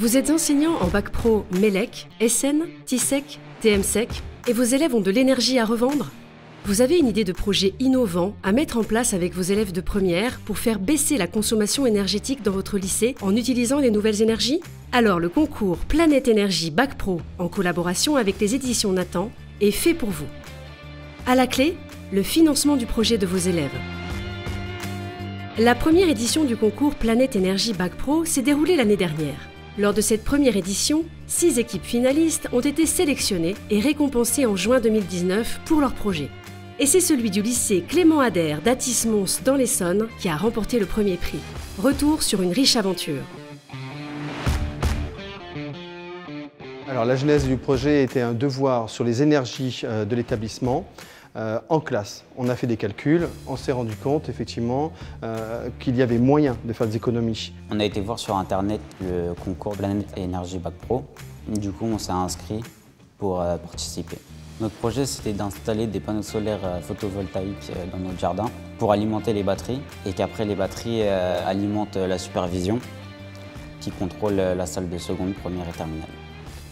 Vous êtes enseignant en bac pro MELEC, SN, TISEC, TMSEC et vos élèves ont de l'énergie à revendre? Vous avez une idée de projet innovant à mettre en place avec vos élèves de première pour faire baisser la consommation énergétique dans votre lycée en utilisant les nouvelles énergies? Alors le concours Planète Énergie Bac Pro, en collaboration avec les éditions Nathan, est fait pour vous. À la clé, le financement du projet de vos élèves. La première édition du concours Planète Énergie Bac Pro s'est déroulée l'année dernière. Lors de cette première édition, 6 équipes finalistes ont été sélectionnées et récompensées en juin 2019 pour leur projet. Et c'est celui du lycée Clément Ader d'Athis-Mons dans l'Essonne qui a remporté le premier prix. Retour sur une riche aventure. Alors la genèse du projet était un devoir sur les énergies de l'établissement en classe. On a fait des calculs, on s'est rendu compte effectivement qu'il y avait moyen de faire des économies. On a été voir sur internet le concours Planète Énergie Bac Pro. Du coup on s'est inscrit pour participer. Notre projet c'était d'installer des panneaux solaires photovoltaïques dans notre jardin pour alimenter les batteries et qu'après les batteries alimentent la supervision qui contrôle la salle de seconde, première et terminale.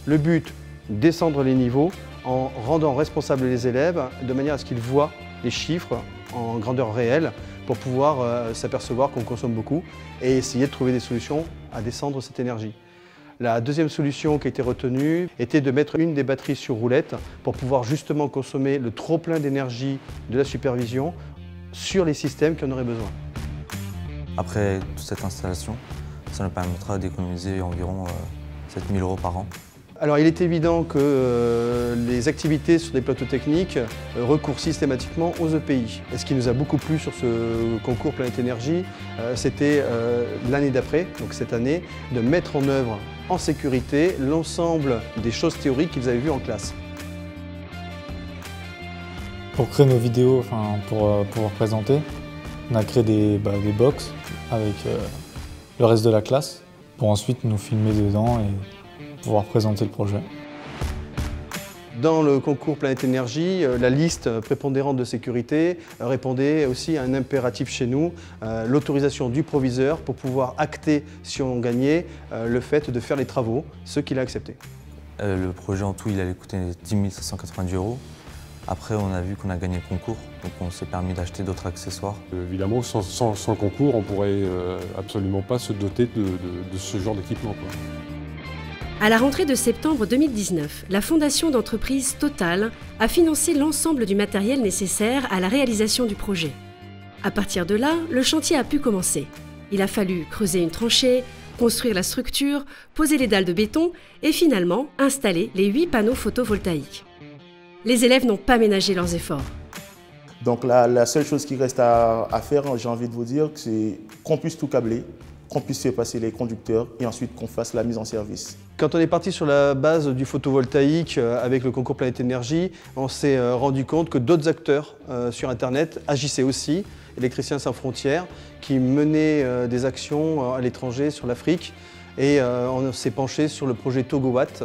Le but, descendre les niveaux en rendant responsables les élèves de manière à ce qu'ils voient les chiffres en grandeur réelle pour pouvoir s'apercevoir qu'on consomme beaucoup et essayer de trouver des solutions à descendre cette énergie. La deuxième solution qui a été retenue était de mettre une des batteries sur roulette pour pouvoir justement consommer le trop-plein d'énergie de la supervision sur les systèmes qui en auraient besoin. Après toute cette installation, ça nous permettra d'économiser environ 7 000 € par an. Alors il est évident que les activités sur des plateaux techniques recourent systématiquement aux EPI. Et ce qui nous a beaucoup plu sur ce concours Planète Énergie, c'était l'année d'après, donc cette année, de mettre en œuvre en sécurité l'ensemble des choses théoriques qu'ils avaient vues en classe. Pour créer nos vidéos, pour pouvoir présenter, on a créé des box avec le reste de la classe pour ensuite nous filmer dedans et pouvoir présenter le projet. Dans le concours Planète Énergie, la liste prépondérante de sécurité répondait aussi à un impératif chez nous, l'autorisation du proviseur pour pouvoir acter, si on gagnait, le fait de faire les travaux, ce qu'il a accepté. Le projet en tout, il allait coûter 10 790 €. Après, on a vu qu'on a gagné le concours, donc on s'est permis d'acheter d'autres accessoires. Évidemment, sans le concours, on ne pourrait absolument pas se doter de ce genre d'équipement. À la rentrée de septembre 2019, la fondation d'entreprise Total a financé l'ensemble du matériel nécessaire à la réalisation du projet. À partir de là, le chantier a pu commencer. Il a fallu creuser une tranchée, construire la structure, poser les dalles de béton et finalement installer les 8 panneaux photovoltaïques. Les élèves n'ont pas ménagé leurs efforts. Donc la seule chose qui reste à faire, j'ai envie de vous dire, c'est qu'on puisse tout câbler, qu'on puisse faire passer les conducteurs et ensuite qu'on fasse la mise en service. Quand on est parti sur la base du photovoltaïque avec le concours Planète Énergie, on s'est rendu compte que d'autres acteurs sur Internet agissaient aussi, Électriciens sans frontières, qui menaient des actions à l'étranger sur l'Afrique et on s'est penché sur le projet Togowatt.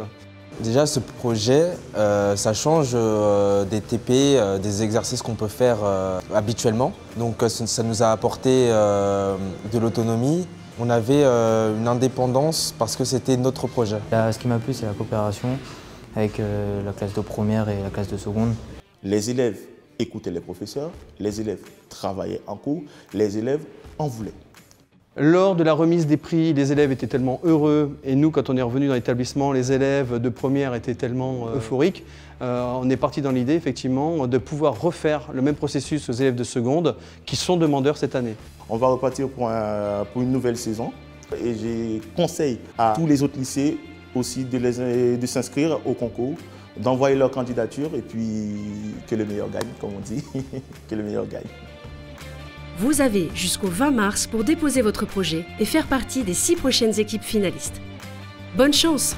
Déjà ce projet, ça change des TP, des exercices qu'on peut faire habituellement. Donc ça nous a apporté de l'autonomie. On avait une indépendance parce que c'était notre projet. Ce qui m'a plu, c'est la coopération avec la classe de première et la classe de seconde. Les élèves écoutaient les professeurs, les élèves travaillaient en cours, les élèves en voulaient. Lors de la remise des prix, les élèves étaient tellement heureux et nous, quand on est revenu dans l'établissement, les élèves de première étaient tellement euphoriques. On est parti dans l'idée, effectivement, de pouvoir refaire le même processus aux élèves de seconde qui sont demandeurs cette année. On va repartir pour une nouvelle saison et je conseille à tous les autres lycées aussi de s'inscrire au concours, d'envoyer leur candidature et puis que le meilleur gagne, comme on dit, que le meilleur gagne. Vous avez jusqu'au 20 mars pour déposer votre projet et faire partie des 6 prochaines équipes finalistes. Bonne chance!